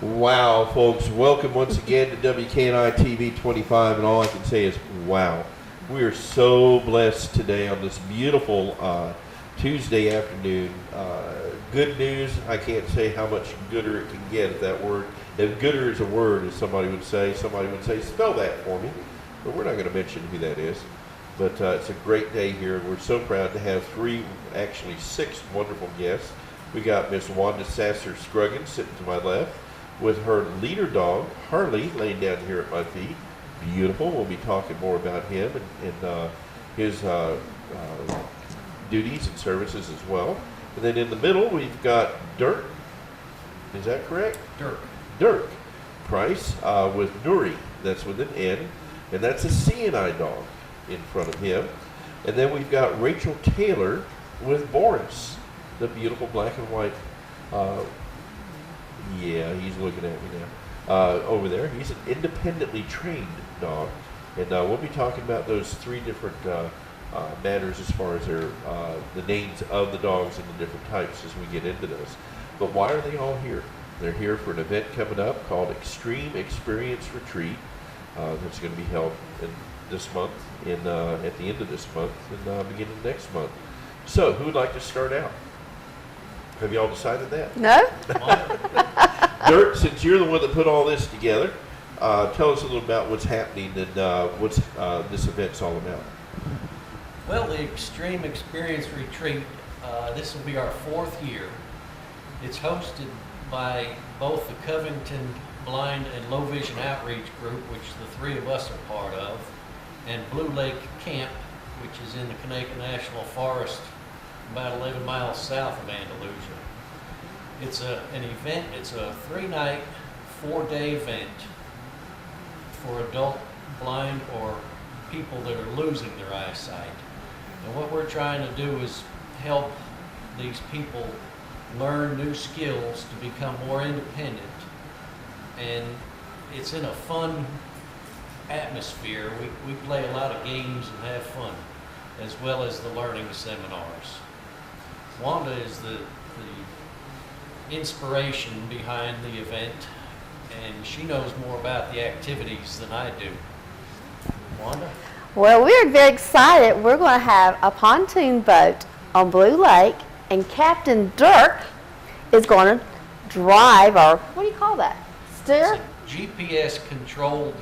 Wow, folks, welcome once again to WKNI TV 25, and all I can say is wow. We are so blessed today on this beautiful Tuesday afternoon. Good news, I can't say how much gooder it can get, if gooder is a word, as somebody would say, spell that for me, but we're not going to mention who that is. But it's a great day here, and we're so proud to have six wonderful guests. We got Miss Wanda Sasser-Scruggins sitting to my left, with her leader dog, Harley, laying down here at my feet. Beautiful. We'll be talking more about him and his duties and services as well. And then in the middle, we've got Dirk. Is that correct? Dirk Price with Nuri. That's with an N. And that's a CNI dog in front of him. And then we've got Rachel Taylor with Boris, the beautiful black and white yeah, he's looking at me now. Over there, he's an independently trained dog, and we'll be talking about those three different matters as far as the names of the dogs and the different types as we get into this. But why are they all here? They're here for an event coming up called Extreme Experience Retreat. That's going to be held this month, at the end of this month, and beginning of next month. So, who would like to start out? Have you all decided that? No. Dirk, since you're the one that put all this together, tell us a little about what's happening and what's this event's all about. Well, the Extreme Experience Retreat, this will be our fourth year. It's hosted by both the Covington Blind and Low Vision Outreach Group, which the three of us are part of, and Blue Lake Camp, which is in the Conecuh National Forest, about 11 miles south of Andalusia. It's an event, it's a 3-night, 4-day event for adult blind or people that are losing their eyesight. And what we're trying to do is help these people learn new skills to become more independent. And it's in a fun atmosphere. We play a lot of games and have fun, as well as the learning seminars. Wanda is the inspiration behind the event, and she knows more about the activities than I do. Wanda? Well, we're very excited. We're going to have a pontoon boat on Blue Lake, and Captain Dirk is going to drive, or what do you call that? Steer? It's a GPS-controlled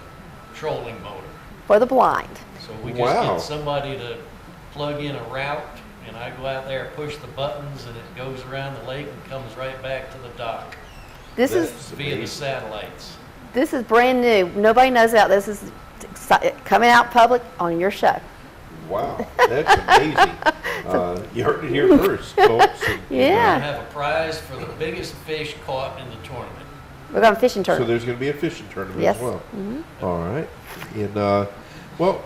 trolling motor. For the blind. So we just get somebody to plug in a route, and I go out there, push the buttons, and it goes around the lake and comes right back to the dock. This is via the satellites. This is brand new. Nobody knows about this. This is coming out public on your show. Wow, that's amazing. You heard it here first, folks. And, Yeah. We're going to have a prize for the biggest fish caught in the tournament. We're going to fishing So tournament. there's going to be a fishing tournament Yes. as well. Mhm. All right. And well,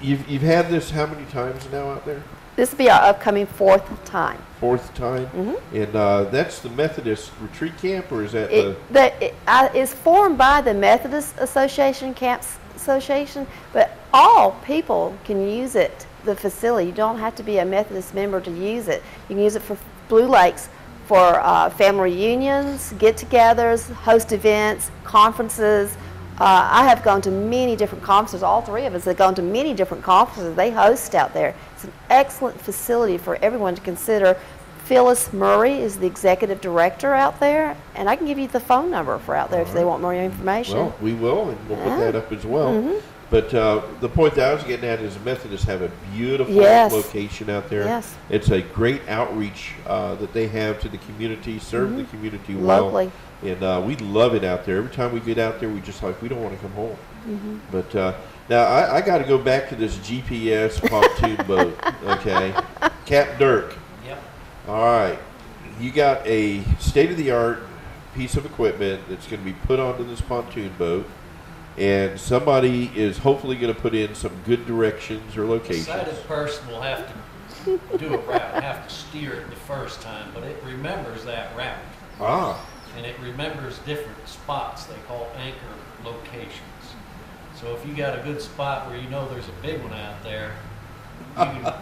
you've had this how many times now out there? This will be our upcoming 4th time. Fourth time? Mm-hmm. And that's the Methodist retreat camp, or is that It's formed by the Methodist Association, Camps Association, but all people can use it, the facility. You don't have to be a Methodist member to use it. You can use it for Blue Lakes, for family reunions, get-togethers, host events, conferences. I have gone to many different conferences. All three of us have gone to many different conferences they host out there. It's an excellent facility for everyone to consider. Phyllis Murray is the executive director out there, and I can give you the phone number for out there if they want more information. Well, we will, and we'll put that up as well. Mm-hmm. But the point that I was getting at is the Methodists have a beautiful Yes. location out there. Yes. It's a great outreach that they have to the community, serve the community well. Locally. And we love it out there. Every time we get out there, we just we don't want to come home. But now I got to go back to this GPS pontoon boat, okay? Cap Dirk. Yep. All right. You got a state-of-the-art piece of equipment that's going to be put onto this pontoon boat, and somebody is hopefully going to put in some good directions or The locations. sighted person will have to do a route, have to steer it the first time, but it remembers that route. Ah. And it remembers different spots they call anchor locations. So if you got a good spot where you know there's a big one out there, you can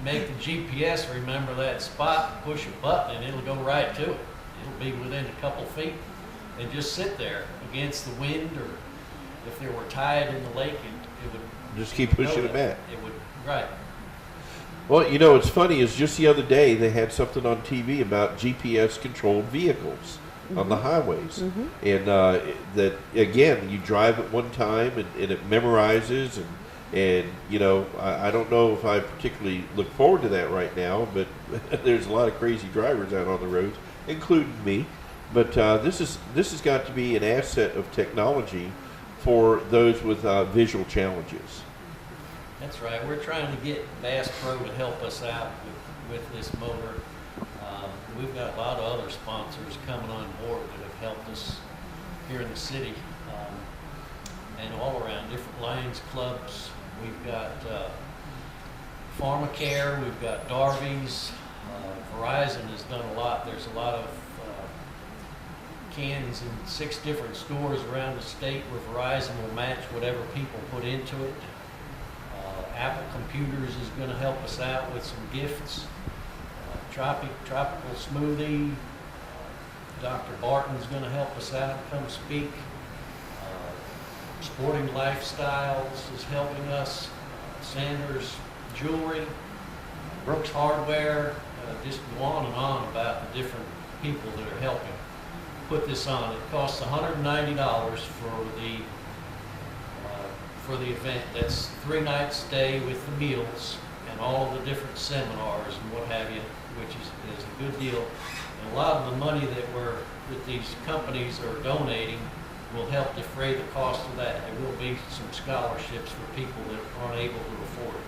make the GPS remember that spot, push a button, and it'll go right to it. It'll be within a couple feet. and just sit there against the wind, or if there were tide in the lake, it would Just keep pushing it back. It would, right. Well, you know, what's funny is just the other day they had something on TV about GPS-controlled vehicles on the highways. And that, again, you drive at one time and it memorizes. And you know, I don't know if I particularly look forward to that right now, but there's a lot of crazy drivers out on the roads, including me. But this has got to be an asset of technology for those with visual challenges. That's right. We're trying to get Bass Pro to help us out with this motor. We've got a lot of other sponsors coming on board that have helped us here in the city, and all around different Lions clubs. We've got Pharmacare, we've got Darby's, Verizon has done a lot. There's a lot of cans in 6 different stores around the state where Verizon will match whatever people put into it. Apple Computers is going to help us out with some gifts. Tropical Smoothie, Dr. Barton's going to help us out, come speak. Sporting Lifestyles is helping us. Sanders Jewelry, Brooks Hardware, just go on and on about the different people that are helping put this on. It costs $190 for the event. That's 3 nights stay with the meals and all of the different seminars and what have you, which is a good deal. And a lot of the money that these companies are donating will help defray the cost of that. There will be some scholarships for people that aren't able to afford it.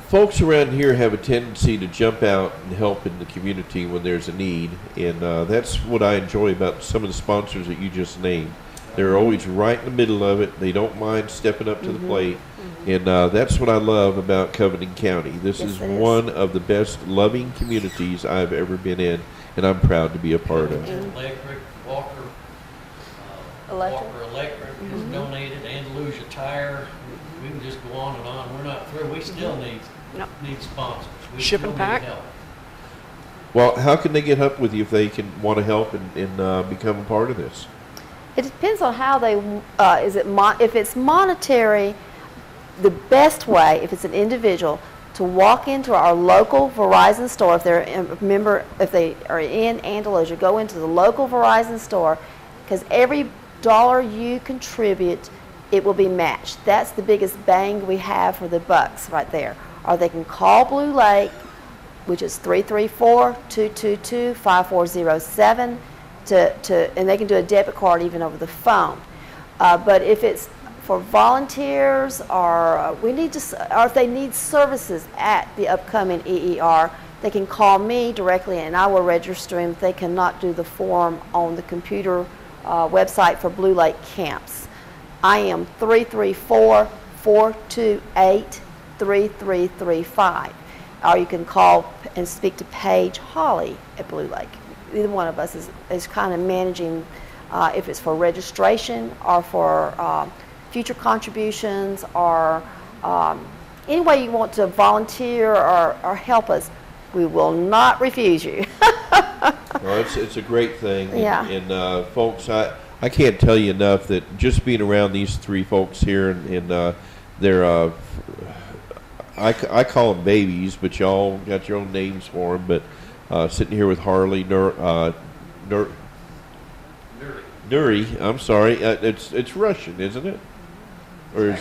Folks around here have a tendency to jump out and help in the community when there's a need, and that's what I enjoy about some of the sponsors that you just named. They're always right in the middle of it. They don't mind stepping up to the plate, and that's what I love about Covington County. This is one of the best loving communities I've ever been in, and I'm proud to be a part of it. Walker Electric has donated, Andalusia Tire. We can just go on and on. We're not through. We still need sponsors. We Ship still and need pack? help. Well, how can they get up with you if they can want to help and become a part of this? It depends on how they, if it's monetary, the best way, if it's an individual, to walk into our local Verizon store, if they're a member, if they are in Andalusia, go into the local Verizon store, because every dollar you contribute, it will be matched. That's the biggest bang we have for the bucks right there. Or they can call Blue Lake, which is 334-222-5407, and they can do a debit card even over the phone. But if it's for volunteers, or or if they need services at the upcoming EER, they can call me directly and I will register them if they cannot do the form on the computer website for Blue Lake Camps. I am 334-428-3335. Or you can call and speak to Paige Hawley at Blue Lake. Either one of us is kind of managing if it's for registration or for future contributions, or any way you want to volunteer or help us. We will not refuse you. Well, it's a great thing. Yeah. And folks, I can't tell you enough that just being around these 3 folks here, and they're, I call them babies, but y'all got your own names for them. But sitting here with Harley, Nuri, I'm sorry, it's Russian, isn't it? Or is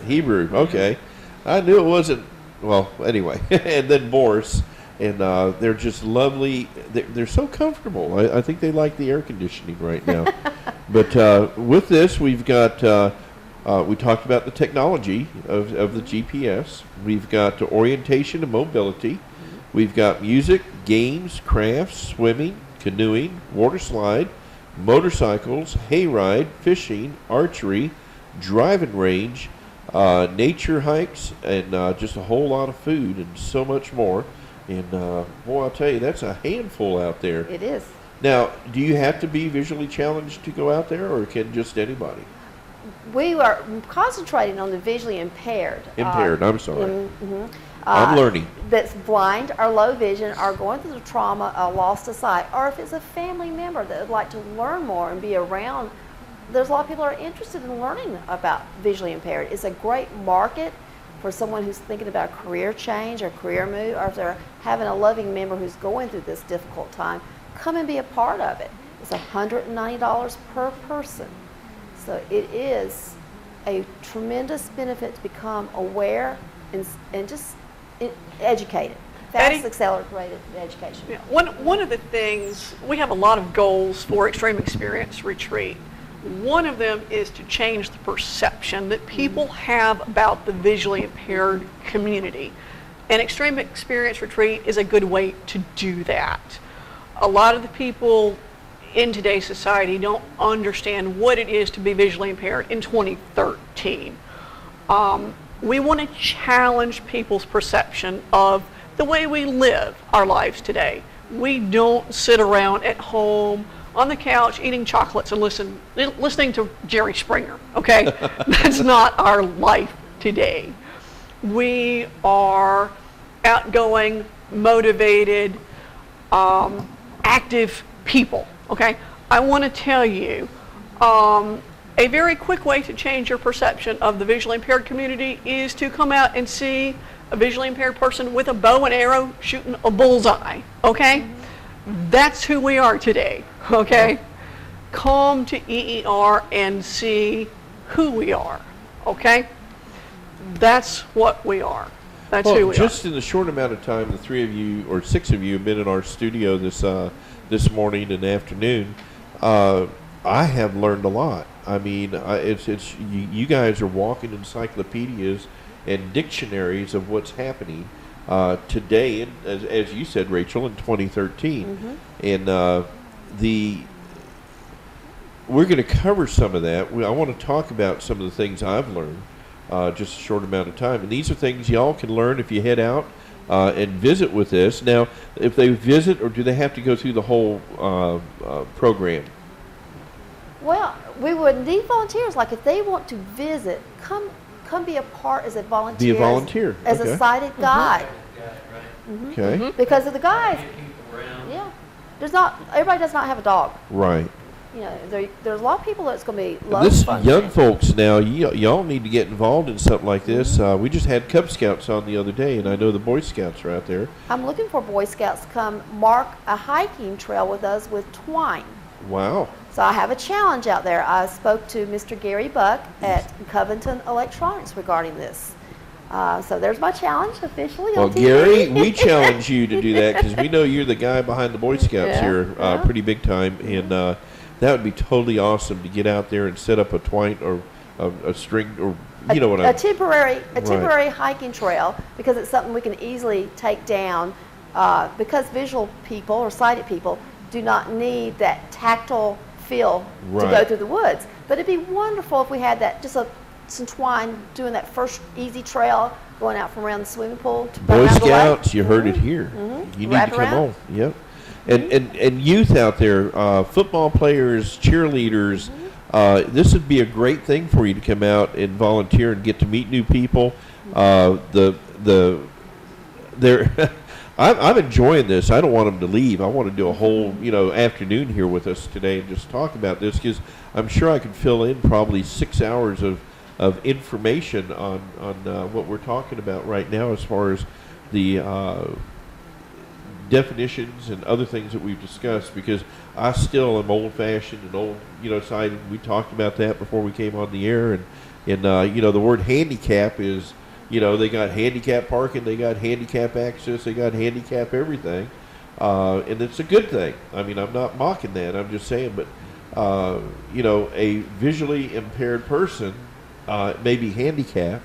Hebrew? Okay, I knew it wasn't. Well, anyway, and then Boris, and they're just lovely. They're so comfortable. I think they like the air conditioning right now. But with this, we've got. We talked about the technology of the GPS. We've got orientation and mobility. We've got music, games, crafts, swimming, canoeing, water slide, motorcycles, hayride, fishing, archery, driving range, nature hikes, and just a whole lot of food and so much more. And boy, I'll tell you, that's a handful out there. It is. Now, do you have to be visually challenged to go out there, or can just anybody? We are concentrating on the visually impaired. Impaired, I'm sorry. I'm learning. That's blind or low vision or going through the trauma or lost of sight, or if it's a family member that would like to learn more and be around. There's a lot of people that are interested in learning about visually impaired. It's a great market for someone who's thinking about career change or career move, or if they're having a loving member who's going through this difficult time. Come and be a part of it. It's $190 per person. So it is a tremendous benefit to become aware and just educated. Fast, Eddie? accelerated education. Yeah, one of the things, we have a lot of goals for Extreme Experience Retreat. One of them is to change the perception that people have about the visually impaired community. And Extreme Experience Retreat is a good way to do that. A lot of the people in today's society don't understand what it is to be visually impaired in 2013. We want to challenge people's perception of the way we live our lives today. We don't sit around at home on the couch eating chocolates and listening to Jerry Springer, okay? That's not our life today. We are outgoing, motivated, active people, okay? I want to tell you, a very quick way to change your perception of the visually impaired community is to come out and see a visually impaired person with a bow and arrow shooting a bullseye, okay? That's who we are today, okay? Come to EER and see who we are, okay? That's what we are. That's who we just are. in the short amount of time, the three of you, or six of you, have been in our studio this morning and afternoon. I have learned a lot. I mean, you guys are walking encyclopedias and dictionaries of what's happening today, as you said, Rachel, in 2013. And we're going to cover some of that. I want to talk about some of the things I've learned just a short amount of time. And these are things y'all can learn if you head out and visit with us. Now, if they visit, or do they have to go through the whole program? Well, we would need volunteers. Like if they want to visit, come be a part as a volunteer. Be a volunteer. As a sighted guide. Okay. Because of the guys. Get people around. Yeah. Everybody does not have a dog. Right. You know, there's a lot of people that's going to be low This functioning. young folks now, y'all need to get involved in something like this. We just had Cub Scouts on the other day, and I know the Boy Scouts are out there. I'm looking for Boy Scouts to come mark a hiking trail with us with twine. Wow. So I have a challenge out there. I spoke to Mr. Gary Buck at Covington Electronics regarding this. So there's my challenge officially Well, on TV. Gary, we challenge you to do that because we know you're the guy behind the Boy Scouts Yeah, here yeah. pretty big time. And that would be totally awesome to get out there and set up a twine or a string, or you know what I a mean. temporary hiking trail, because it's something we can easily take down because visual people or sighted people do not need that tactile feel to go Right. through the woods. But it'd be wonderful if we had that, just some twine doing that first easy trail going out from around the swimming pool to Boy around the lake. Scouts, you heard it here. You need Wrap to come around. on. Yep. And youth out there, football players, cheerleaders, this would be a great thing for you to come out and volunteer and get to meet new people. I'm enjoying this. I don't want them to leave. I want to do a whole afternoon here with us today and just talk about this, because I'm sure I could fill in probably 6 hours of information on what we're talking about right now as far as the definitions and other things that we've discussed, because I still am old-fashioned and old-sided. We talked about that before we came on the air, and the word handicap is, they got handicap parking, they got handicap access, they got handicap everything, and it's a good thing. I mean, I'm not mocking that. I'm just saying, but a visually impaired person may be handicapped,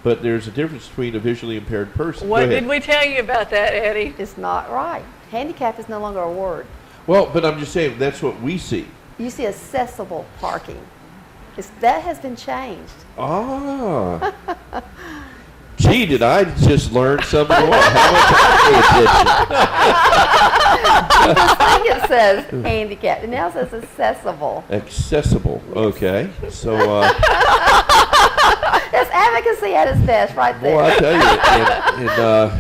but there's a difference between a visually impaired person. What did we tell you about that, Eddie? It's not right. Handicap is no longer a word. Well, but I'm just saying that's what we see. You see accessible parking. That has been changed. Ah. Gee, did I just learn something more? How much I I think it says handicap. It now says accessible. pay attention? Accessible. Okay. So, That's Advocacy at its best, right there. Boy, I tell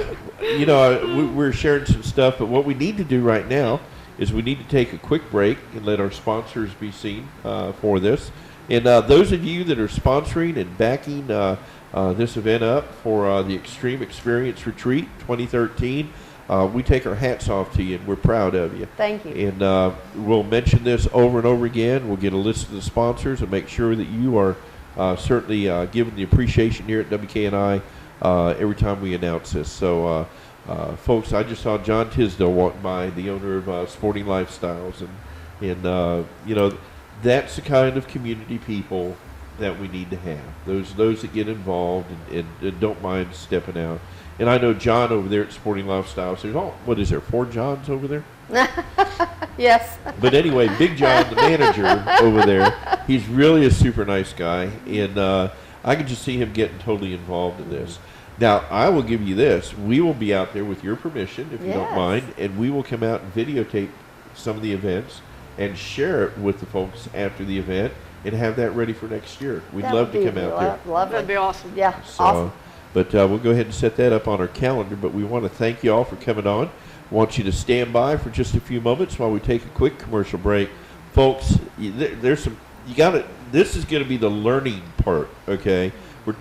you, we're sharing some stuff, but what we need to do right now is we need to take a quick break and let our sponsors be seen for this. And those of you that are sponsoring and backing this event up for the Extreme Experience Retreat 2013, we take our hats off to you, and we're proud of you. Thank you. And we'll mention this over and over again. We'll get a list of the sponsors and make sure that you are certainly given the appreciation here at WKNI every time we announce this. So, folks, I just saw John Tisdale walk by, the owner of Sporting Lifestyles, and that's the kind of community people that we need to have. Those that get involved and don't mind stepping out. And I know John over there at Sporting Lifestyles. There's 4 Johns over there? Yes. But anyway, Big John, the manager over there, he's really a super nice guy, and I can just see him getting totally involved in this. Now, I will give you this. We will be out there with your permission, if you don't Yes. mind, and we will come out and videotape some of the events and share it with the folks after the event and have that ready for next year. We'd love to come out there. Lovely. That'd be awesome. Yeah, So, awesome. But we'll go ahead and set that up on our calendar. But we want to thank you all for coming on. Want you to stand by for just a few moments while we take a quick commercial break, folks. This is going to be the learning part. Okay,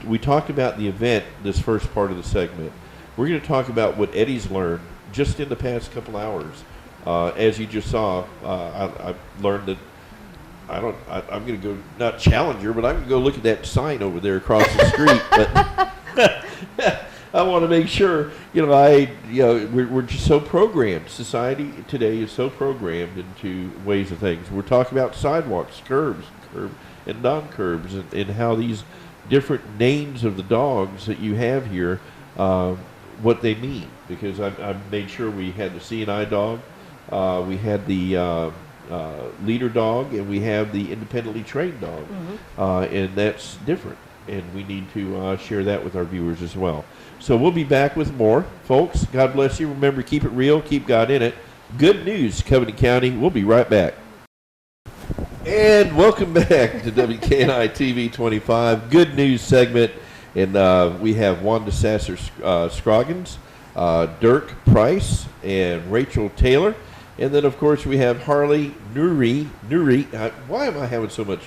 we talked about the event, this first part of the segment. We're going to talk about what Eddie's learned just in the past couple hours. As you just saw, I learned that I'm going to go, not Challenger, but I'm going to go look at that sign over there across the street. But I want to make sure, we're just so programmed. Society today is so programmed into ways of things. We're talking about sidewalks, curbs, and non-curbs, and how these different names of the dogs that you have here, what they mean. Because I made sure we had the C&I dog, we had the leader dog, and we have the independently trained dog, and that's different. And we need to share that with our viewers as well. So we'll be back with more. Folks, God bless you. Remember, keep it real, keep God in it. Good news, Covington County. We'll be right back. And welcome back to WKNI TV 25. Good news segment. And we have Wanda Sasser Scroggins, Dirk Price, and Rachel Taylor. And then, of course, we have Harley Nuri. Why am I having so much?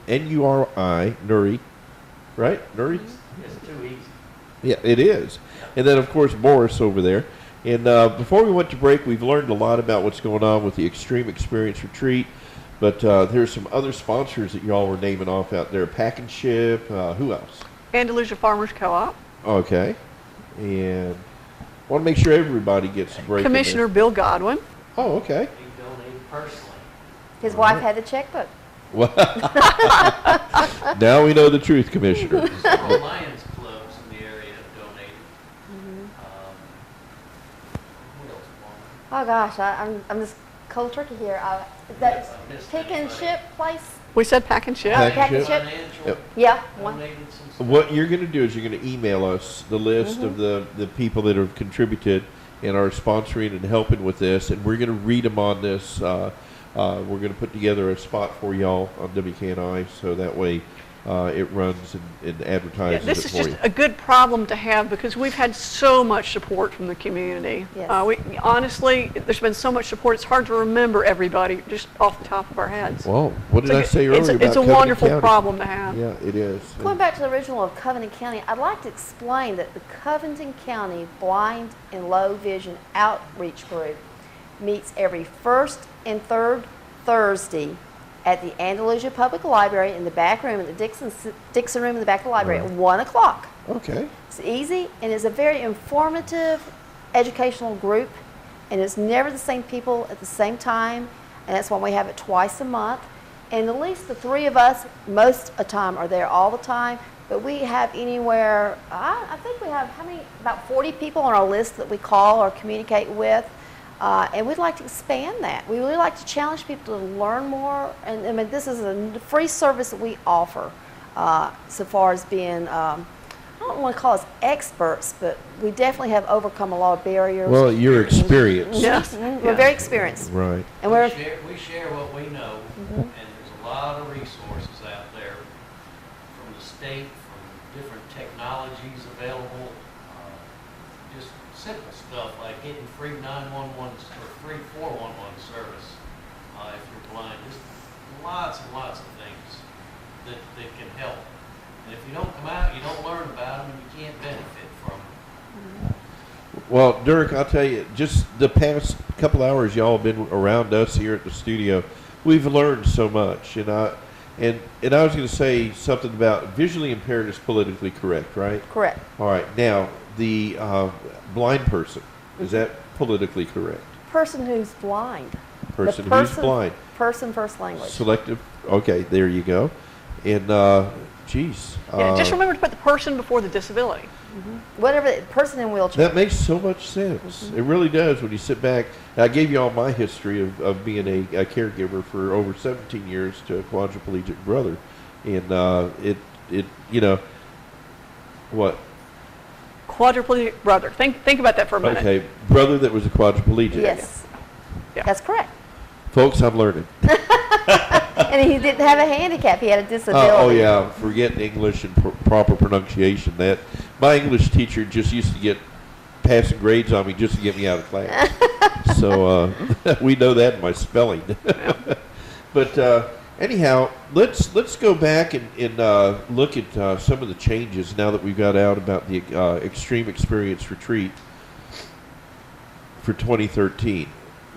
N-U-R-I, Nuri. Right? Nuri? It's too easy. Yeah, it is. And then, of course, Boris over there. And before we went to break, we've learned a lot about what's going on with the Extreme Experience Retreat. But there's some other sponsors that y'all were naming off out there. Pack and Ship. Who else? Andalusia Farmers Co-op. Okay. And want to make sure everybody gets a break. Commissioner Bill Godwin. Oh, okay. He donated personally. His wife had the checkbook. Well, now we know the truth, Commissioner. Several Lions clubs in the area have donated. What else, Wanda? Oh gosh, I'm just cold turkey here. That Pick and Ship place. We said Pack and Ship. Pack Pack and Ship. Ship. Financial Yep. Yeah, one. donated some stuff. What you're going to do is you're going to email us the list of the people that have contributed and are sponsoring and helping with this, and we're going to read them on this. We're going to put together a spot for y'all on WKNI, so that way it runs and advertises This it is for just you. a good problem to have because we've had so much support from the community. Yes. Honestly, there's been so much support, it's hard to remember everybody just off the top of our heads. Well, what did I say It's earlier a- about It's a Covington wonderful County? problem to have. Yeah, it is. Going back to the original of Covington County, I'd like to explain that the Covington County Blind and Low Vision Outreach Group meets every first and third Thursday at the Andalusia Public Library in the back room, in the Dixon room in the back of the library at 1 o'clock. Okay. It's easy and it's a very informative educational group, and it's never the same people at the same time, and that's why we have it twice a month. And at least the three of us most of the time are there all the time, but we have anywhere, I think we have about 40 people on our list that we call or communicate with. And we'd like to expand that. We really like to challenge people to learn more. And I mean, this is a free service that we offer so far as being, I don't want to call us experts, but we definitely have overcome a lot of barriers. Well, you're experienced. Yes. We're very experienced. Right. And we're, We share what we know, and there's a lot of resources out there from the state, from different technologies available. Just simple stuff like getting free 911 or free 411 service if you're blind. Just lots and lots of things that can help. And if you don't come out, you don't learn about them, and you can't benefit from them. Well, Dirk, I'll tell you, just the past couple hours y'all have been around us here at the studio, we've learned so much. And I was going to say something about visually impaired is politically correct, right? Correct. All right. Now, the blind person, is that politically correct? Person who's blind. Person The who's blind. Person first language. Selective. Okay, there you go. And, geez. Yeah, just remember to put the person before the disability. Whatever, person in wheelchair. That makes so much sense. It really does when you sit back. I gave you all my history of being a caregiver for over 17 years to a quadriplegic brother. And it you know, what? Quadriplegic brother. Think about that for a minute. Okay, brother that was a quadriplegic. Yes. Yeah. That's correct. Folks, I'm learning. And he didn't have a handicap, he had a disability. Oh yeah, forget English and proper pronunciation. That my English teacher just used to get passing grades on me just to get me out of class. So we know that in my spelling. But anyhow, let's go back and look at some of the changes now that we've got out about the Extreme Experience Retreat for 2013.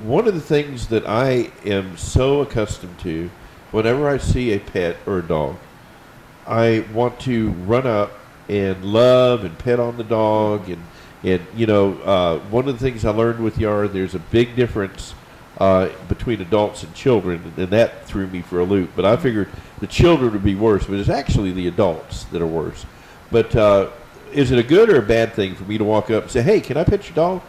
One of the things that I am so accustomed to, whenever I see a pet or a dog, I want to run up and love and pet on the dog. And you know, one of the things I learned with Yara, there's a big difference between adults and children, and that threw me for a loop. But I figured the children would be worse, but it's actually the adults that are worse. But is it a good or a bad thing for me to walk up and say, hey, can I pet your dog?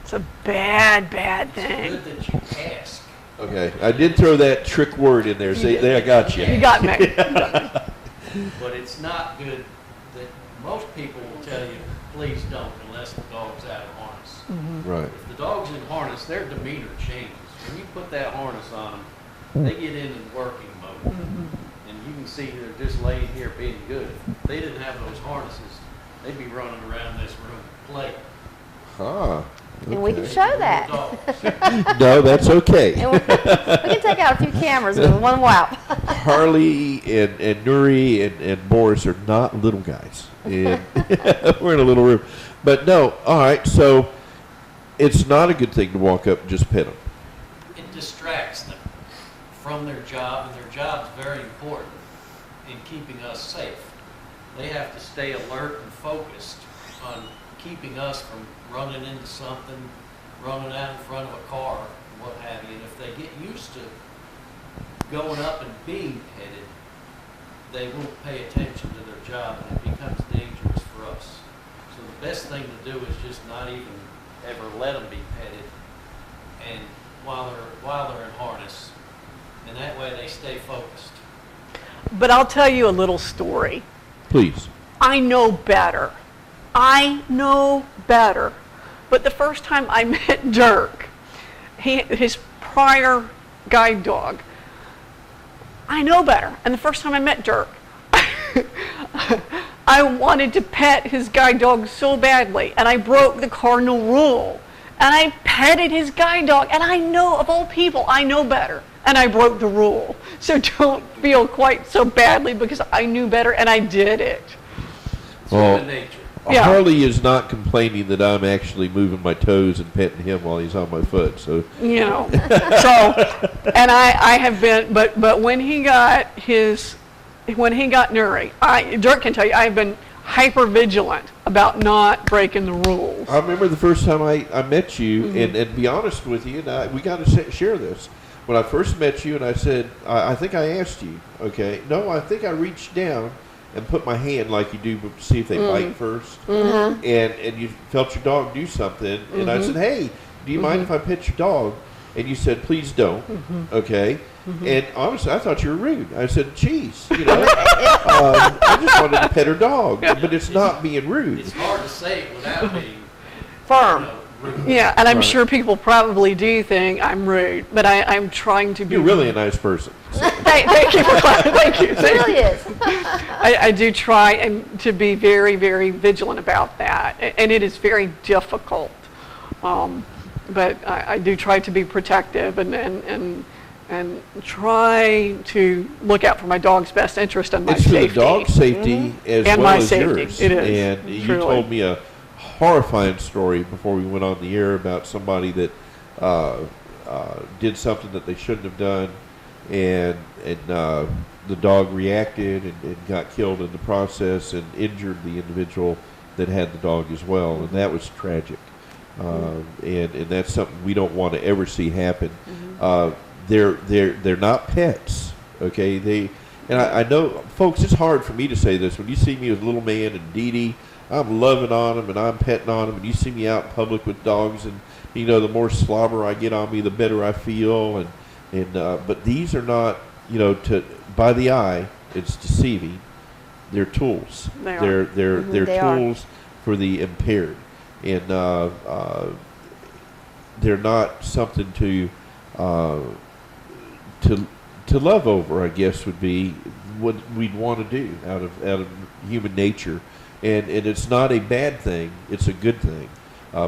It's a bad thing. It's good that you ask. Okay, I did throw that trick word in there. Say, there, I got you. You got me. But it's not good that most people will tell you, please don't, unless the dog's out of harness. Right. If the dog's in harness, their demeanor changes. When you put that harness on them, they get into working mode. And you can see they're just laying here being good. If they didn't have those harnesses, they'd be running around this room playing. Huh. And we can show that. Dogs. No, that's okay. And we can take out a few cameras with one wipe. Harley and Nuri and Boris are not little guys. And we're in a little room. But no, all right, so it's not a good thing to walk up and just pet them. It distracts them from their job, and their job's very important in keeping us safe. They have to stay alert and focused on keeping us from running into something, running out in front of a car, what have you. And if they get used to going up and being petted, they won't pay attention to their job, and it becomes dangerous for us. So the best thing to do is just not even ever let them be petted, and while they're in harness, and that way they stay focused. But I'll tell you a little story. Please. I know better. But the first time I met Dirk, his prior guide dog, I know better. And the first time I met Dirk, I wanted to pet his guide dog so badly, and I broke the cardinal rule. And I petted his guide dog, and I know, of all people, I know better. And I broke the rule. So don't feel quite so badly because I knew better and I did it. It's Well, human nature. Yeah. Harley is not complaining that I'm actually moving my toes and petting him while he's on my foot. So You know, so, and I have been, but when he got Nuri, Dirk can tell you, I've been hyper vigilant about not breaking the rules. I remember the first time I met you, and be honest with you, and we got to share this. When I first met you, and I said, I think I asked you, okay? No, I think I reached down and put my hand like you do to see if they bite first. And you felt your dog do something, and I said, hey, do you mind if I pet your dog? And you said, please don't, okay? And honestly, I thought you were rude. I said, geez, you know, I just wanted to pet her dog, but it's not being rude. It's hard to say it without being Firm. rude. Yeah, and I'm Right. sure people probably do think I'm rude, but I'm trying to be. You're really a nice person. Thank you for thank you. It really is. I do try and to be very, very vigilant about that, and it is very difficult. But I do try to be protective and try to look out for my dog's best interest and my It's for safety. the dog's safety as And well my as safety. yours. It is, And you truly. told me a horrifying story before we went on the air about somebody that did something that they shouldn't have done, and the dog reacted and got killed in the process and injured the individual that had the dog as well, and that was tragic. And that's something we don't want to ever see happen. They're not pets, okay? I know, folks, it's hard for me to say this. When you see me with little man and Dee Dee, I'm loving on them and I'm petting on them. And you see me out in public with dogs, and you know, the more slobber I get on me, the better I feel. But these are not, you know, by the eye, it's deceiving. They're tools. They are. They're They are. tools for the impaired, and they're not something to love over, I guess, would be what we'd want to do out of human nature, and it's not a bad thing; it's a good thing.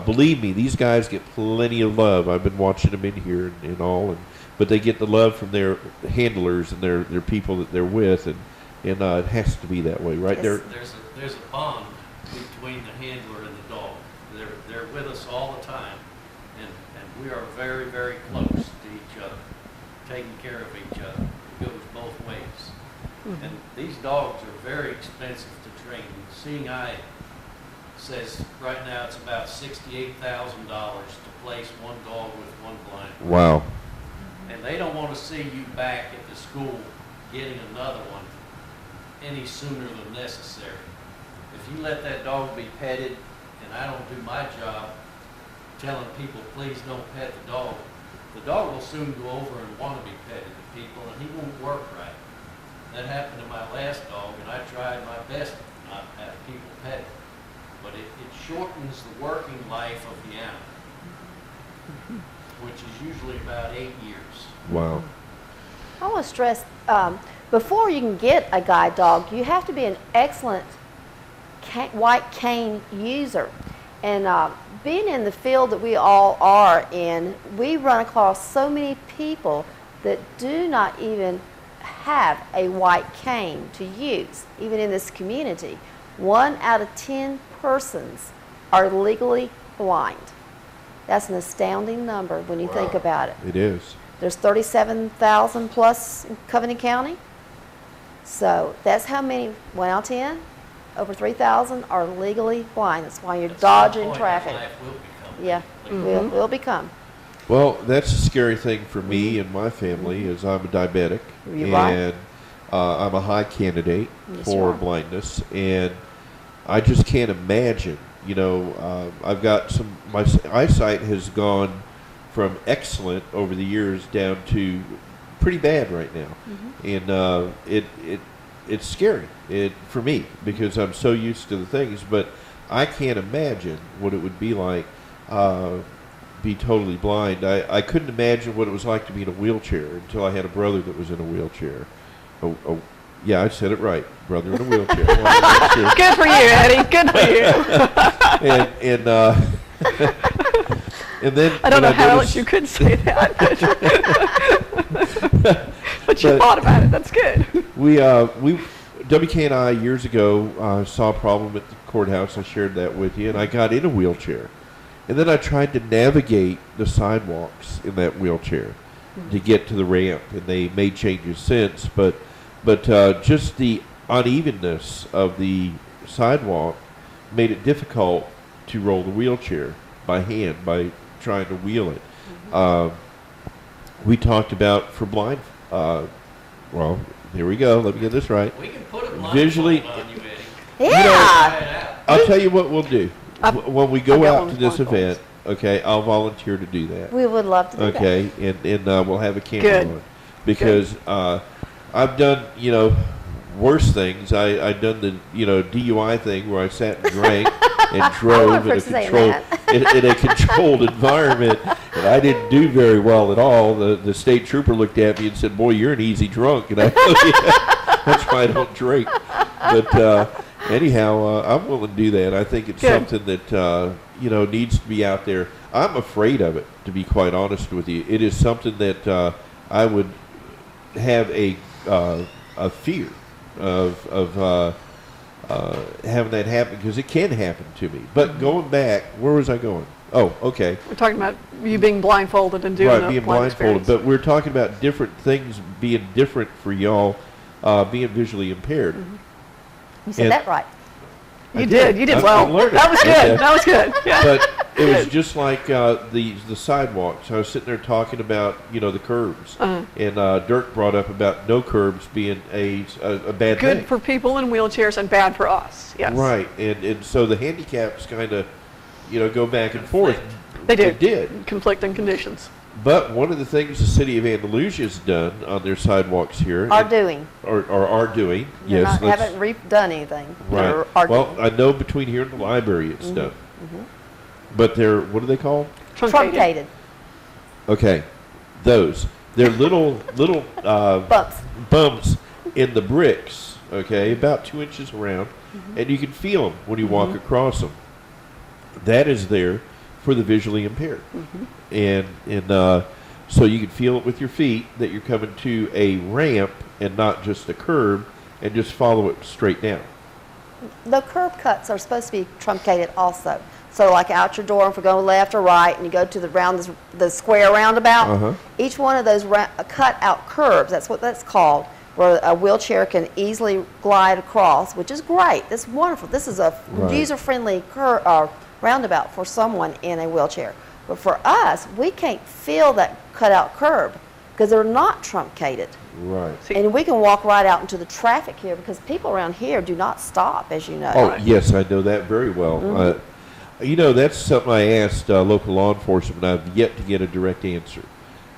Believe me, these guys get plenty of love. I've been watching them in here and all, but they get the love from their handlers and their people that they're with, and it has to be that way, right? Yes. There's a bond between the handler and the dog. They're with us all the time, and we are very, very close to each other, taking care of each other. It goes both ways. And these dogs are very expensive to train. Seeing Eye says right now it's about $68,000 to place one dog with one blind. Wow. And they don't want to see you back at the school getting another one any sooner than necessary. If you let that dog be petted, and I don't do my job telling people, please don't pet the dog will soon go over and want to be petted to people, and he won't work right. That happened to my last dog, and I tried my best not to have people pet it. But it shortens the working life of the animal, which is usually about 8 years. Wow. I want to stress, before you can get a guide dog, you have to be an excellent white cane user. And being in the field that we all are in, we run across so many people that do not even have a white cane to use, even in this community. 1 out of 10 persons are legally blind. That's an astounding number when you think about it. It is. There's 37,000 plus in Covington County. So that's how many, 1 out of 10, over 3,000 are legally blind. That's why you're At some dodging point, traffic. life will become Yeah, legal. will become. Well, that's a scary thing for me and my family, as I'm a diabetic, You're right. and I'm a high candidate Yes, for you are. blindness, and I just can't imagine. You know, I've got my eyesight has gone from excellent over the years down to pretty bad right now, and it's scary for me because I'm so used to the things, but I can't imagine what it would be like. Be totally blind. I couldn't imagine what it was like to be in a wheelchair until I had a brother that was in a wheelchair. Oh, yeah, I said it right. Brother in a wheelchair. Good for you, Eddie. Good for you. And then I don't know when how else noticed- you could say that, but you But- thought about it. That's good. we WK&I years ago saw a problem at the courthouse. I shared that with you, and I got in a wheelchair, and then I tried to navigate the sidewalks in that wheelchair to get to the ramp, and they made changes since, but just the unevenness of the sidewalk made it difficult to roll the wheelchair by hand by trying to wheel it. We talked about for blind. Well, here we go. Let me get this right. We can put a Visually- blindfold on you, Eddie. Yeah. Try it out. I'll tell you what we'll do. When we I've go got out one to with this blindfolds. event, okay, I'll volunteer to do that. We would love to do that. Okay, and we'll have a camera Good. on, because I've done worse things. I've done the DUI thing where I sat and drank and drove for saying that. in a controlled environment, and I didn't do very well at all. The state trooper looked at me and said, "Boy, you're an easy drunk," and I yeah, that's why I don't drink. But anyhow, I'm willing to do that. I think it's Good. something that needs to be out there. I'm afraid of it, to be quite honest with you. It is something that I would have a fear of having that happen, because it can happen to me. But going back, where was I going? Oh, okay. We're talking about you being blindfolded and doing Right, the being blind blindfolded. experience. But we're talking about different things being different for y'all, being visually impaired. You said And- that right. You did I well. learned it. That was good. Okay. That was good. Yeah. But it was just like the sidewalks. I was sitting there talking about the curbs, Uh-huh. and Dirk brought up about no curbs being a bad Good thing. for people in wheelchairs and bad for us. Yes. Right, and so the handicaps kind of go back and forth. They do. It did. Conflicting conditions. But one of the things the city of Andalusia has done on their sidewalks here, Are and- doing. or are doing, They're yes, not, haven't done anything. right. Are Well, doing. I know between here and the library it's done. But they're, what are they called? Truncated. Okay, those. They're little Bumps. bumps in the bricks. Okay, about 2 inches around, and you can feel them when you walk across them. That is there for the visually impaired, and so you can feel it with your feet that you're coming to a ramp and not just a curb, and just follow it straight down. The curb cuts are supposed to be truncated also. So like out your door, if we're going left or right, and you go to the square roundabout, Uh-huh. each one of those cut out curbs, that's what that's called, where a wheelchair can easily glide across, which is great. That's wonderful. This is a Right. user-friendly roundabout for someone in a wheelchair. But for us, we can't feel that cut out curb because they're not truncated. Right. See- And we can walk right out into the traffic here because people around here do not stop, as you know. Oh, yes, I know that very well. That's something I asked local law enforcement. I've yet to get a direct answer.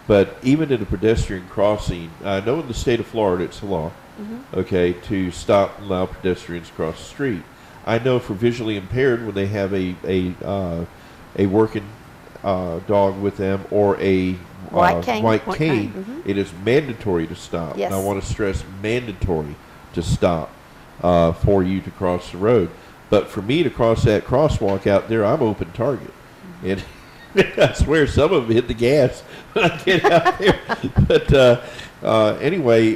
But even in a pedestrian crossing, I know in the state of Florida it's a law, okay, to stop and allow pedestrians to cross the street. I know for visually impaired, when they have a working dog with them or a White cane. white White cane, cane, it is mandatory to stop. Yes. And I want to stress mandatory to stop for you to cross the road. But for me to cross that crosswalk out there, I'm open target. And I swear some of them hit the gas when I get out there. But anyway,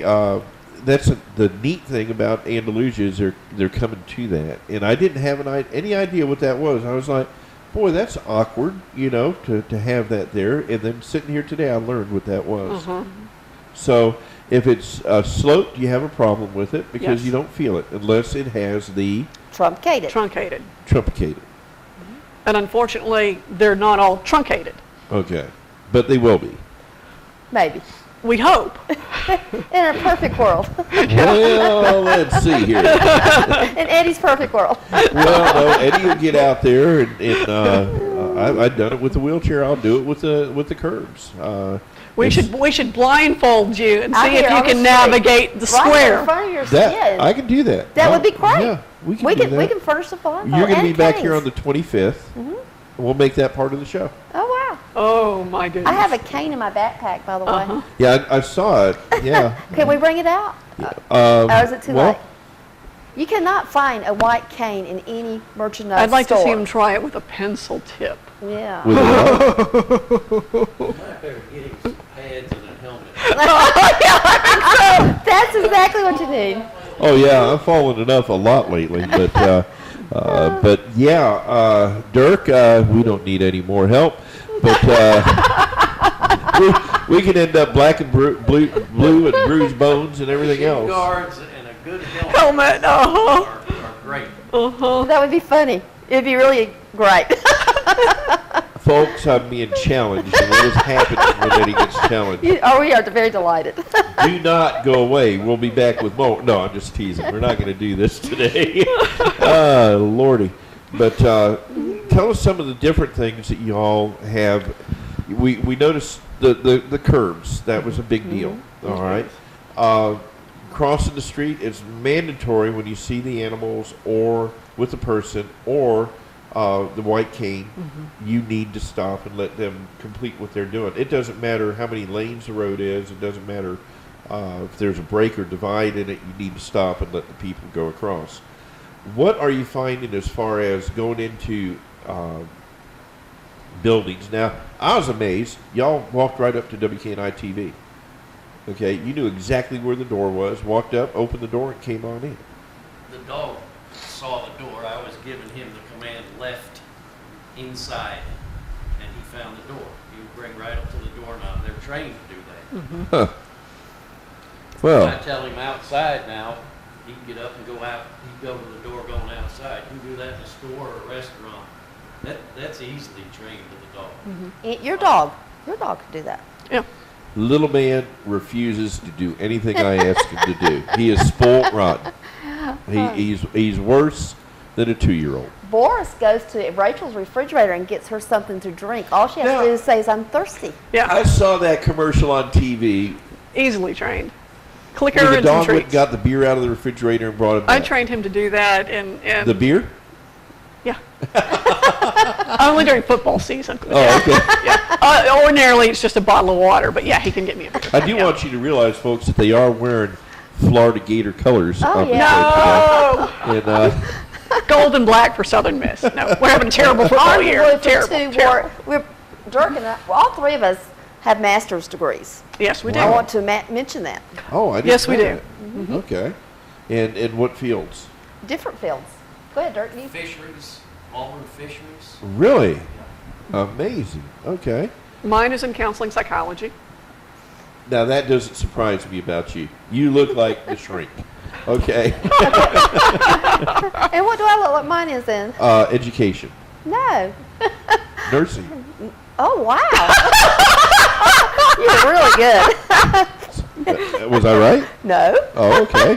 that's the neat thing about Andalusia is they're coming to that. And I didn't have any idea what that was. I was like, boy, that's awkward, to have that there. And then sitting here today, I learned what that was. So if it's sloped, you have a problem with it because Yes. you don't feel it unless it has the Truncated. Truncated. truncated. And unfortunately, they're not all truncated. Okay. But they will be. Maybe. We hope. In a perfect world. Well, let's see here. In Eddie's perfect world. Well, no, Eddie will get out there, and I've done it with the wheelchair. I'll do it with the curbs. We should blindfold you and Out see if here you on the can street. navigate the Right in square. front of your That skin. I can do that. That would be Oh, great. Yeah, we can do that. We can furnish the blindfold. You're going to and be back here canes. on the 25th. We'll make that part of the show. Oh, wow. Oh my goodness. I have a cane in my backpack, by the way. Yeah, I saw it. Yeah. Can we bring it out? Or is it too well, late? You cannot find a white cane in any merchandise I'd like store. to see him try it with a pencil tip. Yeah. With a You might better get him some pads and a helmet. That's exactly what you need. Oh yeah, I've fallen enough a lot lately, but yeah, Dirk, we don't need any more help, but we can end up black and blue and bruised bones and everything Shin else. guards and a good Helmet, helmet are great. That would be funny. It'd be really great. Folks, I'm being challenged, and what is happening when Eddie gets challenged? We are very delighted. Do not go away. We'll be back with more. No, I'm just teasing. We're not going to do this today. Lordy. But tell us some of the different things that you all have. We noticed the curbs. That was a big deal. All right. Crossing the street is mandatory when you see the animals or with the person or the white cane, you need to stop and let them complete what they're doing. It doesn't matter how many lanes the road is. It doesn't matter if there's a break or divide in it. You need to stop and let the people go across. What are you finding as far as going into buildings? Now, I was amazed. Y'all walked right up to WKNI TV. Okay, you knew exactly where the door was, walked up, opened the door, and came on in. The dog saw the door. I was giving him the command left inside, and he found the door. He would bring right up to the doorknob. They're trained to do that. Huh. Well, I tell him outside now, he can get up and go out. He'd go to the door going outside. You can do that in a store or a restaurant. That's easily trained to the dog. Your dog can do that. Yeah. little man refuses to do anything I ask him to do. He is spoiled rotten. He's worse than a 2-year-old. Boris goes to Rachel's refrigerator and gets her something to drink. All she has to do is say, "I'm thirsty." Yeah. I saw that commercial on TV. Easily trained. Clicker Where the and some dog went and treats. got the beer out of the refrigerator and brought it I back. trained him to do that, and The beer? yeah. Only during football season. Oh, okay. Yeah. Ordinarily, it's just a bottle of water, but yeah, he can get me a beer. I do want you to realize, folks, that they are wearing Florida Gator colors. Oh, up yeah. today. No! And, Gold and black for Southern Miss. No, we're having a terrible football year. Arguably for Terrible. two, terrible. Dirk and I, well, all three of us have master's degrees. Yes, we do. I want to mention that. oh, I didn't Yes, we know do. that. Okay. And in what fields? Different fields. Go ahead, Dirk. You. Fisheries, Auburn fisheries. Really? Amazing. Okay. Mine is in counseling psychology. Now, that doesn't surprise me about you. You look like the shrink. Okay. And what do I look like mine is in? Education. No. Nursing. Oh, wow. You're really good. Was I right? No. Oh, okay.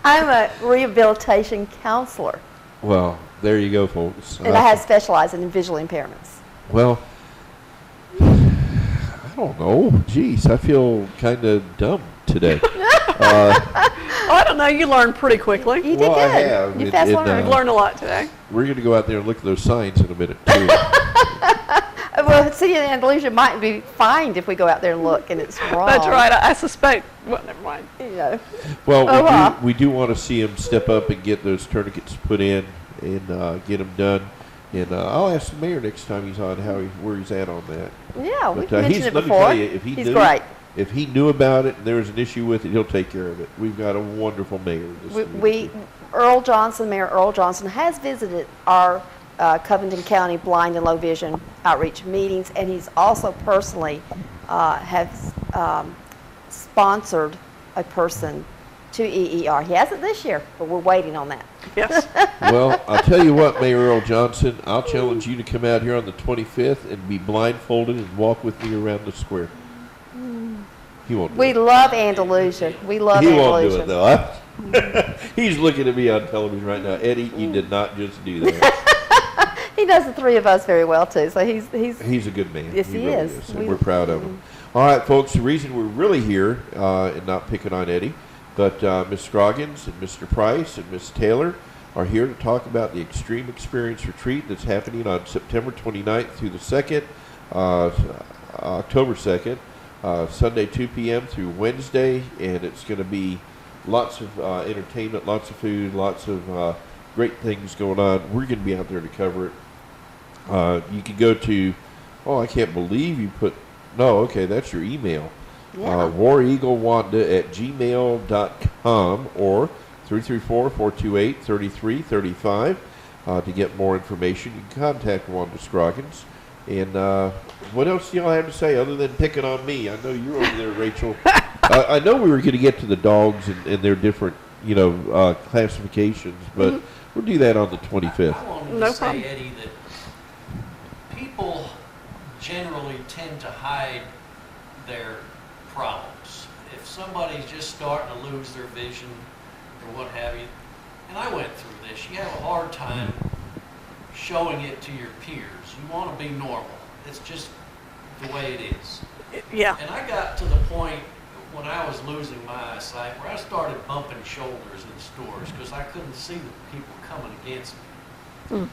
I'm a rehabilitation counselor, Well, there you go, folks. and I have specialized in visual impairments. Well, I don't know. Jeez, I feel kind of dumb today. I don't know. You learn pretty quickly. You did Well, I good. have. You It- fast it, learner. You've learned a lot today. We're going to go out there and look at those signs in a minute, too. Well, City of Andalusia might be fined if we go out there and look, and it's wrong. That's right. I suspect. Well, never mind. You know. Well, Oh, wow. we do want to see him step up and get those tourniquets put in and get them done. And I'll ask the mayor next time he's on where he's at on that. Yeah, we've But, mentioned it let me before. tell you, if he He's knew, great. If he knew about it and there was an issue with it, he'll take care of it. We've got a wonderful mayor. Earl Johnson, Mayor Earl Johnson, has visited our Covington County Blind and Low Vision outreach meetings, and he's also personally has sponsored a person to EER. He hasn't this year, but we're waiting on that. Yes. Well, I'll tell you what, Mayor Earl Johnson, I'll challenge you to come out here on the 25th and be blindfolded and walk with me around the square. He won't do We it. love Andalusia. We love He Andalusia. won't do it, though. He's looking at me on television right now. Eddie, you did not just do that. He knows the three of us very well, too, so he's He's a good man. Yes, he really is. And we're proud of him. All right, folks, the reason we're really here, and not picking on Eddie, but Ms. Scroggins and Mr. Price and Ms. Taylor are here to talk about the Extreme Experience Retreat that's happening on September 29th through the 2nd, October 2nd, Sunday 2 p.m. through Wednesday, and it's going to be lots of entertainment, lots of food, lots of great things going on. We're going to be out there to cover it. You can go to, I can't believe you put, no, okay, that's your email. Yeah. wareaglewanda@gmail.com or 334-428-3335 to get more information. You can contact Wanda Scroggins. And what else do y'all have to say other than picking on me? I know you're over there, Rachel. I know we were going to get to the dogs and their different, classifications, but we'll do that on the 25th. I wanted No to say, problem. Eddie, that people generally tend to hide their problems. If somebody's just starting to lose their vision or what have you, and I went through this, you have a hard time showing it to your peers. You want to be normal. It's just the way it is. Yeah. And I got to the point when I was losing my eyesight, where I started bumping shoulders in stores because I couldn't see the people coming against me.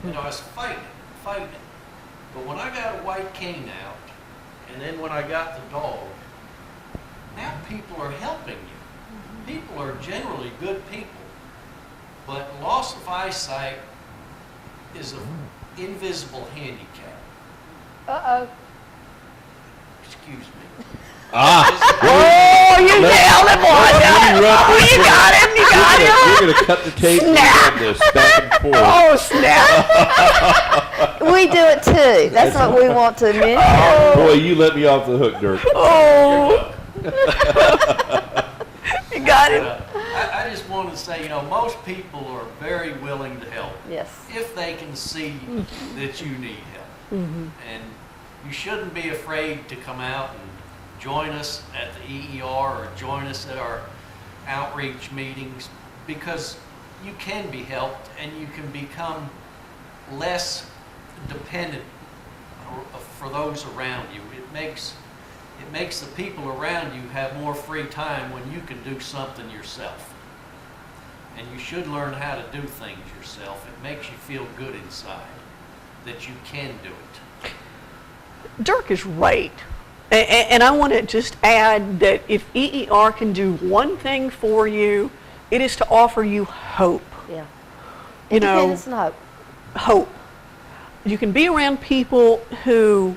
You know, I was fighting. But when I got a white cane out, and then when I got the dog, now people are helping you. People are generally good people, but loss of eyesight is an invisible handicap. Uh-oh. Excuse me. Oh, you nailed it, Wanda. Oh, you got him, you got him. We're going to cut the tape Snap. on this back and forth. Oh, snap. We do it too. That's what we want to mention. Boy, you let me off the hook, Dirk. Oh. You got him. I just want to say, you know, most people are very willing to help Yes. if they can see that you need help. And you shouldn't be afraid to come out and join us at the EER or join us at our outreach meetings, because you can be helped and you can become less dependent for those around you. It makes the people around you have more free time when you can do something yourself. And you should learn how to do things yourself. It makes you feel good inside that you can do it. Dirk is right. And I want to just add that if EER can do one thing for you, it is to offer you hope. Yeah. You know, Independence and hope. hope. You can be around people who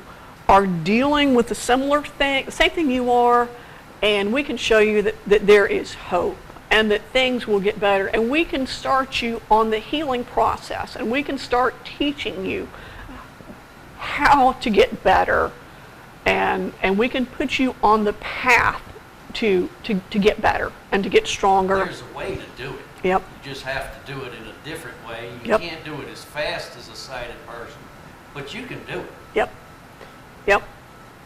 are dealing with a similar thing, same thing you are, and we can show you that there is hope and that things will get better. And we can start you on the healing process, and we can start teaching you how to get better, and we can put you on the path to get better and to get stronger. There's a way to do it. Yep. You just have to do it in a different way. You Yep. can't do it as fast as a sighted person, but you can do it. Yep. Yep.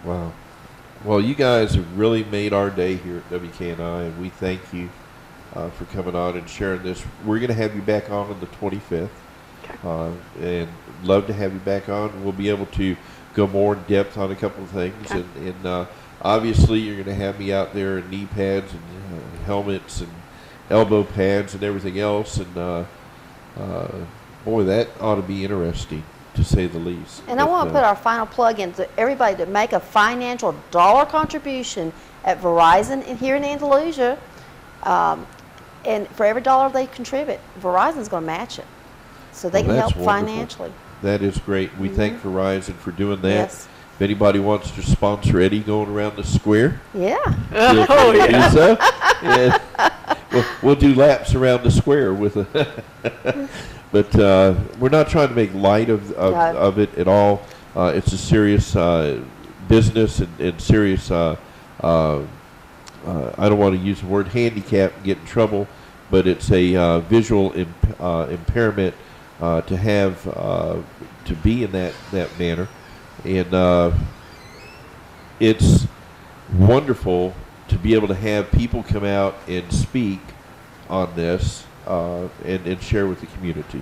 Wow. Well, you guys have really made our day here at WKNI, and we thank you for coming on and sharing this. We're going to have you back on the 25th, and love to have you back on. We'll be able to go more in depth on a couple of things, and obviously you're going to have me out there in knee pads and helmets and elbow pads and everything else, and boy, that ought to be interesting, to say the least. And I want to put our final plug in to everybody to make a financial dollar contribution at Verizon here in Andalusia. And for every dollar they contribute, Verizon's going to match it. So they can that's help wonderful. financially. That is great. We thank Verizon for doing that. Yes. If anybody wants to sponsor Eddie going around the square, Yeah. feel free to do so. And we'll do laps around the square with a. But we're not trying to make light of it at all. It's a serious business and serious. I don't want to use the word handicap and get in trouble, but it's a visual impairment to have to be in that manner, and it's wonderful to be able to have people come out and speak on this and share with the community.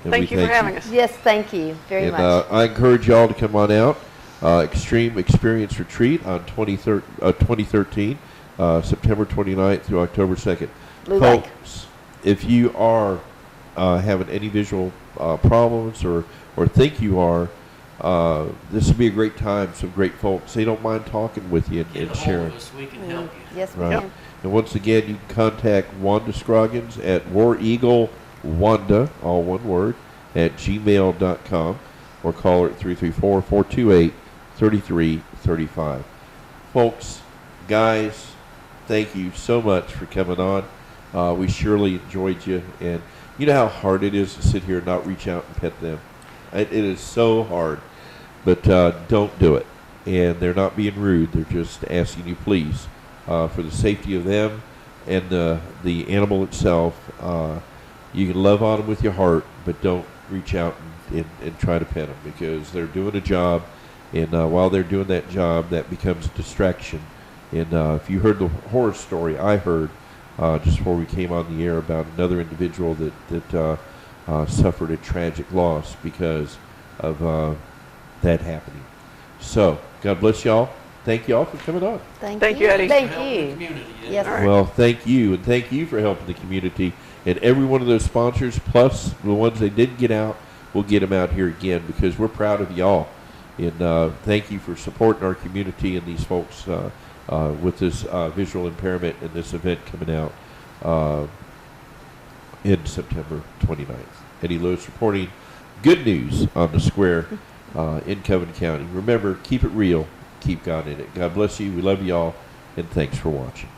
And Thank you for having us. Yes, thank you very and much. I encourage y'all to come on out. Extreme Experience Retreat on 2013, September 29th through October 2nd. Blue Lake. Folks, if you are having any visual problems or think you are, this would be a great time. Some great folks. They don't mind talking with you Get and a hold sharing. of us, we can help you. Yes, we Right. can. And once again, you can contact Wanda Scroggins at War Eagle Wanda, all one word, at gmail.com, or call her at 334-428-3335. Folks, guys, thank you so much for coming on. We surely enjoyed you, and you know how hard it is to sit here and not reach out and pet them. It is so hard, but don't do it. And they're not being rude. They're just asking you, please, for the safety of them and the animal itself. You can love on them with your heart, but don't reach out and try to pet them, because they're doing a job, and while they're doing that job, that becomes a distraction. And if you heard the horror story I heard just before we came on the air about another individual that suffered a tragic loss because of that happening. So, God bless y'all. thank you all for coming on. Thank you, Eddie. Thank For helping the you. community, yeah. Yes, All sir. right. Well, thank you, and thank you for helping the community. And every one of those sponsors, plus the ones they didn't get out, we'll get them out here again because we're proud of y'all. And thank you for supporting our community and these folks with this visual impairment and this event coming out in September 29th. Eddie Lewis reporting good news on the square in Covington County. Remember, keep it real, keep God in it. God bless you. We love you all, and thanks for watching.